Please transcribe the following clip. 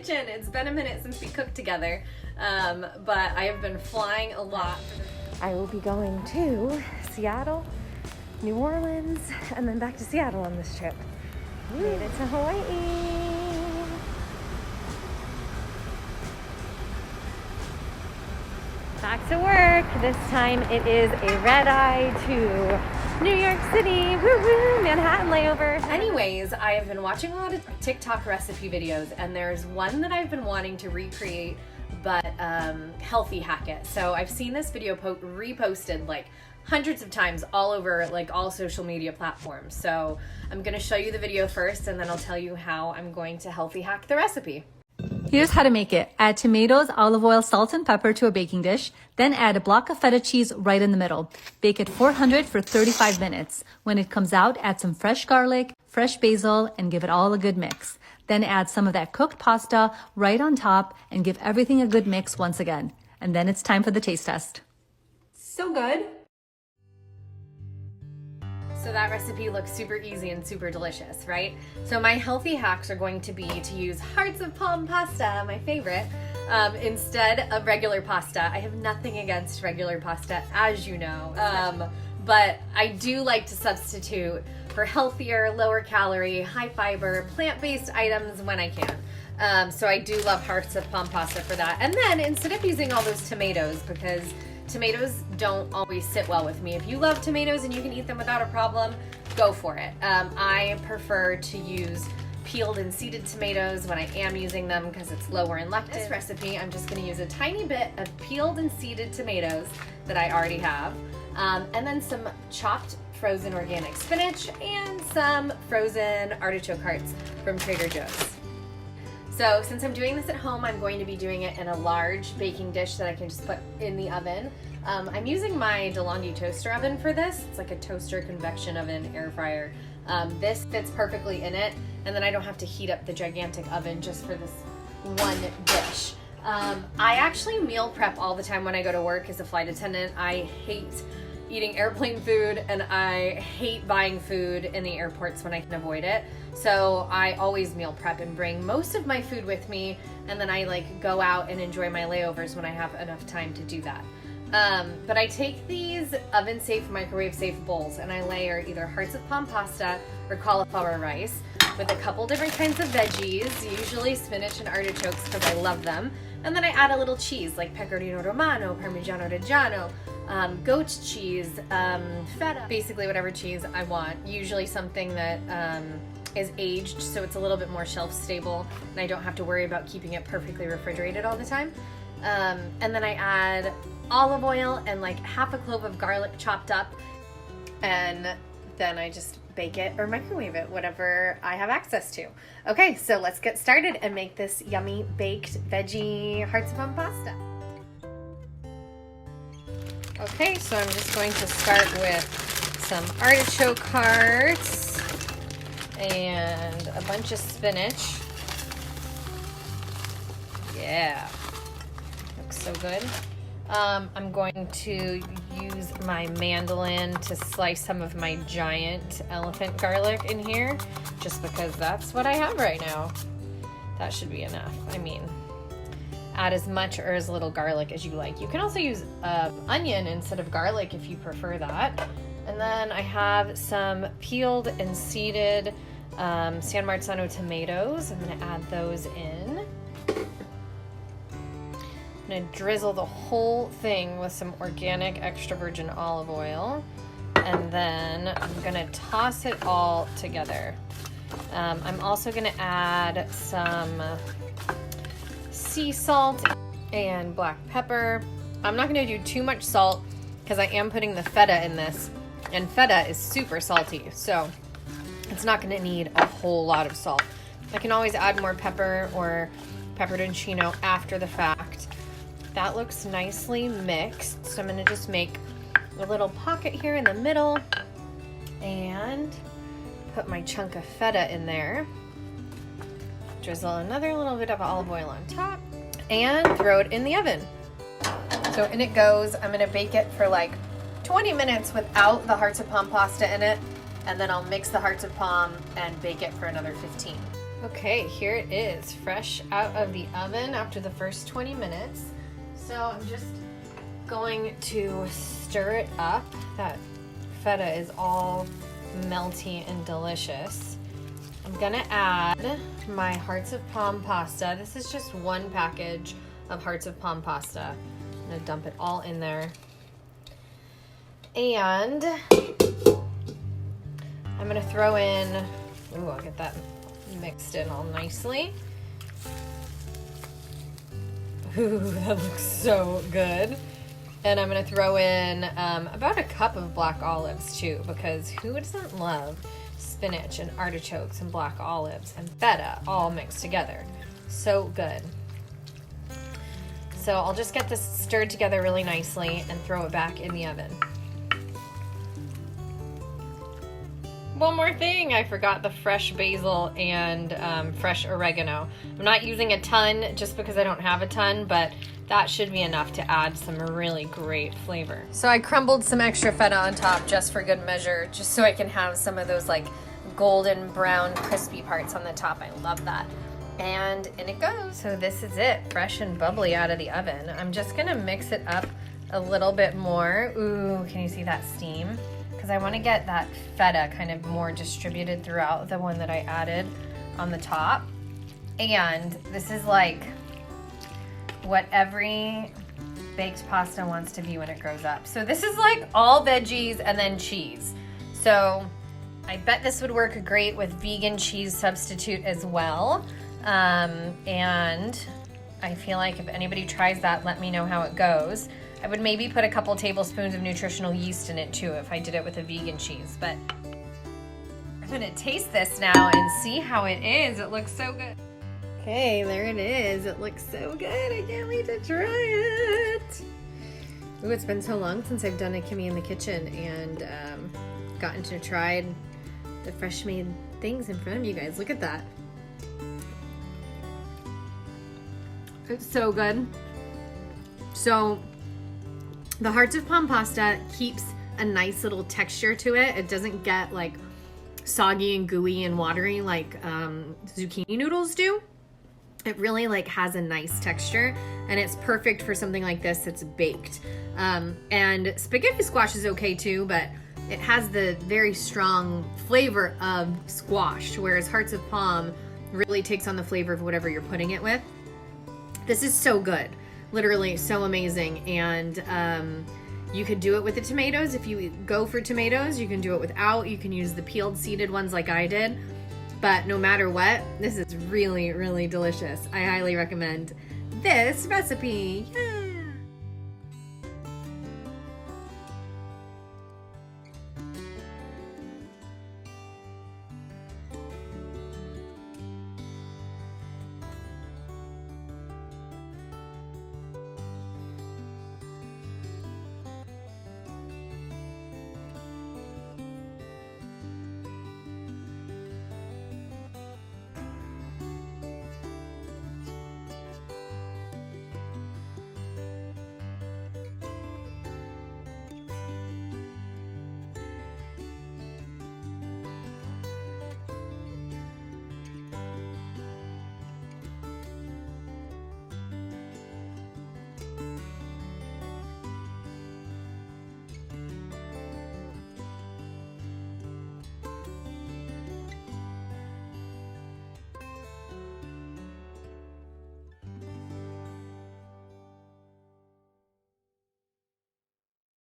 kitchen. It's been a minute since we cooked together, but I have been flying a lot. I will be going to Seattle, New Orleans, and then back to Seattle on this trip. Made it to Hawaii. Back to work. This time it is a red eye to New York City. Woo-woo, Manhattan layover. Anyways, I have been watching a lot of TikTok recipe videos, and there's one that I've been wanting to recreate, but healthy hack it. So I've seen this video reposted like hundreds of times all over like all social media platforms. So I'm gonna show you the video first, and then I'll tell you how I'm going to healthy hack the recipe. Here's how to make it. Add tomatoes, olive oil, salt, and pepper to a baking dish. Then add a block of feta cheese right in the middle. Bake at 400 for 35 minutes. When it comes out, add some fresh garlic, fresh basil, and give it all a good mix. Then add some of that cooked pasta right on top and give everything a good mix once again. And then it's time for the taste test. So good. So that recipe looks super easy and super delicious, right? So my healthy hacks are going to be to use hearts of palm pasta, my favorite, instead of regular pasta. I have nothing against regular pasta, as you know, but I do like to substitute for healthier, lower calorie, high fiber, plant-based items when I can. So I do love hearts of palm pasta for that. And then instead of using all those tomatoes, because tomatoes don't always sit well with me. If you love tomatoes and you can eat them without a problem, go for it. I prefer to use peeled and seeded tomatoes when I am using them because it's lower in lectin. This recipe, I'm just going to use a tiny bit of peeled and seeded tomatoes that I already have, and then some chopped frozen organic spinach and some frozen artichoke hearts from Trader Joe's. So since I'm doing this at home, I'm going to be doing it in a large baking dish that I can just put in the oven. I'm using my DeLonghi toaster oven for this. It's like a toaster, convection oven, air fryer. This fits perfectly in it, and then I don't have to heat up the gigantic oven just for this one dish. I actually meal prep all the time when I go to work as a flight attendant. I hate eating airplane food, and I hate buying food in the airports when I can avoid it. So I always meal prep and bring most of my food with me, and then I like go out and enjoy my layovers when I have enough time to do that. But I take these oven safe, microwave safe bowls, and I layer either hearts of palm pasta or cauliflower rice with a couple different kinds of veggies, usually spinach and artichokes because I love them. And then I add a little cheese like pecorino romano, parmigiano reggiano, goat cheese, feta, basically whatever cheese I want. Usually something that is aged so it's a little bit more shelf stable and I don't have to worry about keeping it perfectly refrigerated all the time. And then I add olive oil and like half a clove of garlic chopped up, and then I just bake it or microwave it, whatever I have access to. Okay, so let's get started and make this yummy baked veggie hearts of palm pasta. Okay, so I'm just going to start with some artichoke hearts and a bunch of spinach. Yeah, looks so good. I'm going to use my mandolin to slice some of my giant elephant garlic in here, just because that's what I have right now. That should be enough. I mean, add as much or as little garlic as you like. You can also use onion instead of garlic if you prefer that. And then I have some peeled and seeded San Marzano tomatoes. I'm gonna add those in. I'm gonna drizzle the whole thing with some organic extra virgin olive oil, and then I'm gonna toss it all together. I'm also gonna add some sea salt and black pepper. I'm not gonna do too much salt because I am putting the feta in this, and feta is super salty, so it's not gonna need a whole lot of salt. I can always add more pepper or pepperoncino after the fact. That looks nicely mixed, so I'm gonna just make a little pocket here in the middle and put my chunk of feta in there. Drizzle another little bit of olive oil on top and throw it in the oven. So in it goes. I'm gonna bake it for like 20 minutes without the hearts of palm pasta in it, and then I'll mix the hearts of palm and bake it for another 15. Okay, here it is, fresh out of the oven after the first 20 minutes. So I'm just going to stir it up. That feta is all melty and delicious. I'm gonna add my hearts of palm pasta. This is just one package of hearts of palm pasta. I'm gonna dump it all in there. And I'm gonna throw in, ooh, I'll get that mixed in all nicely. Ooh, that looks so good. And I'm gonna throw in about a cup of black olives too, because who doesn't love spinach and artichokes and black olives and feta all mixed together? So good. So I'll just get this stirred together really nicely and throw it back in the oven. One more thing, I forgot the fresh basil and fresh oregano. I'm not using a ton just because I don't have a ton, but that should be enough to add some really great flavor. So I crumbled some extra feta on top just for good measure, just so I can have some of those like golden brown crispy parts on the top. I love that. And in it goes. So this is it, fresh and bubbly out of the oven. I'm just gonna mix it up a little bit more. Ooh, can you see that steam? Because I want to get that feta kind of more distributed throughout the one that I added on the top. And this is like what every baked pasta wants to be when it grows up. So this is like all veggies and then cheese. So I bet this would work great with vegan cheese substitute as well. And I feel like if anybody tries that, let me know how it goes. I would maybe put a couple tablespoons of nutritional yeast in it too if I did it with a vegan cheese, but I'm gonna taste this now and see how it is. It looks so good. Okay, there it is. It looks so good. I can't wait to try it. Ooh, it's been so long since I've done a Kimmie in the kitchen and gotten to try the fresh made things in front of you guys. Look at that. It's so good. So the hearts of palm pasta keeps a nice little texture to it. It doesn't get like soggy and gooey and watery like zucchini noodles do. It really like has a nice texture, and it's perfect for something like this that's baked. And spaghetti squash is okay too, but it has the very strong flavor of squash, whereas hearts of palm really takes on the flavor of whatever you're putting it with. This is so good. Literally so amazing. And you could do it with the tomatoes. If you go for tomatoes, you can do it without. You can use the peeled seeded ones like I did. But no matter what, this is really, really delicious. I highly recommend this recipe. Yay!